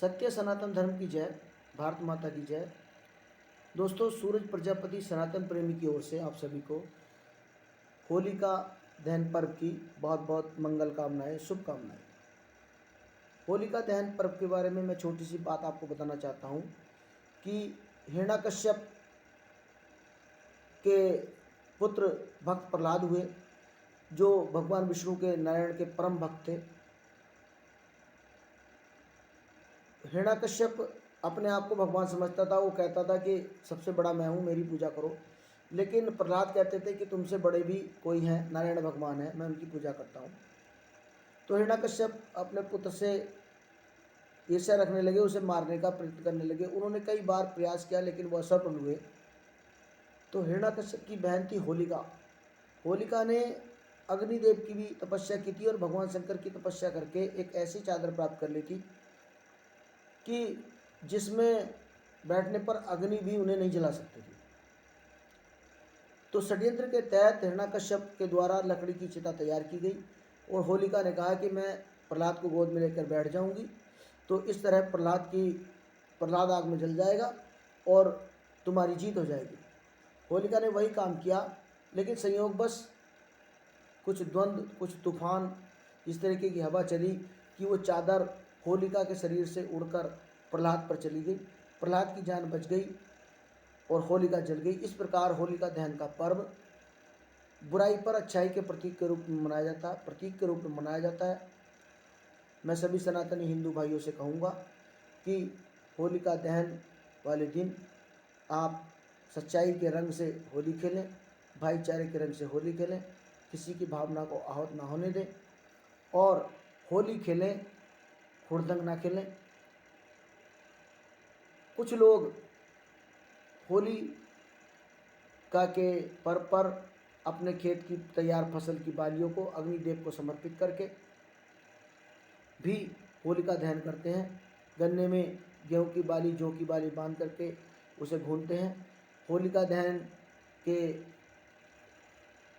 सत्य सनातन धर्म की जय, भारत माता की जय। दोस्तों, सूरज प्रजापति सनातन प्रेमी की ओर से आप सभी को होलिका दहन पर्व की बहुत बहुत मंगल कामनाएं, शुभकामनाएं। होलिका दहन पर्व के बारे में मैं छोटी सी बात आपको बताना चाहता हूँ कि हिरण्याकश्यप के पुत्र भक्त प्रहलाद हुए, जो भगवान विष्णु के नारायण के परम भक्त थे। हिरण्याकश्यप अपने आप को भगवान समझता था। वो कहता था कि सबसे बड़ा मैं हूँ, मेरी पूजा करो। लेकिन प्रहलाद कहते थे कि तुमसे बड़े भी कोई हैं, नारायण भगवान हैं, मैं उनकी पूजा करता हूँ। तो हिरण्याकश्यप अपने पुत्र से ईर्ष्या रखने लगे, उसे मारने का प्रयत्न करने लगे। उन्होंने कई बार प्रयास किया लेकिन वो असफल हुए। तो हिरण्याकश्यप की बहन थी होलिका। होलिका ने अग्निदेव की भी तपस्या की थी और भगवान शंकर की तपस्या करके एक ऐसी चादर प्राप्त कर ली थी कि जिसमें बैठने पर अग्नि भी उन्हें नहीं जला सकती थी। तो षड्यंत्र के तहत हिरण्याकश्यप के द्वारा लकड़ी की चिता तैयार की गई और होलिका ने कहा कि मैं प्रहलाद को गोद में लेकर बैठ जाऊंगी, तो इस तरह प्रहलाद आग में जल जाएगा और तुम्हारी जीत हो जाएगी। होलिका ने वही काम किया, लेकिन संयोगवश कुछ द्वंद्व, कुछ तूफान, इस तरीके की हवा चली कि वो चादर होलिका के शरीर से उड़कर प्रहलाद पर चली गई। प्रहलाद की जान बच गई और होलिका जल गई। इस प्रकार होलिका दहन का पर्व बुराई पर अच्छाई के प्रतीक के रूप में मनाया जाता है। मैं सभी सनातनी हिंदू भाइयों से कहूँगा कि होलिका दहन वाले दिन आप सच्चाई के रंग से होली खेलें, भाईचारे के रंग से होली खेलें, किसी की भावना को आहत ना होने दें और होली खेलें, हुड़दंग ना खेलें। कुछ लोग होली का के पर्व पर अपने खेत की तैयार फसल की बालियों को अग्निदेव को समर्पित करके भी होलिका दहन करते हैं। गन्ने में गेहूं की बाली, जौ की बाली बांध करके उसे भूनते हैं। होलिका दहन के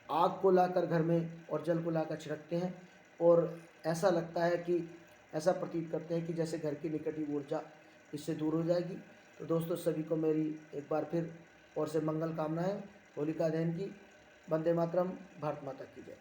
आग को लाकर घर में और जल को लाकर छिड़कते हैं और ऐसा लगता है कि ऐसा प्रतीत करते हैं कि जैसे घर की नेगेटिव ऊर्जा इससे दूर हो जाएगी। तो दोस्तों, सभी को मेरी एक बार फिर ओर से मंगल कामनाएं होलिका दहन की। वंदे मातरम। भारत माता की जय।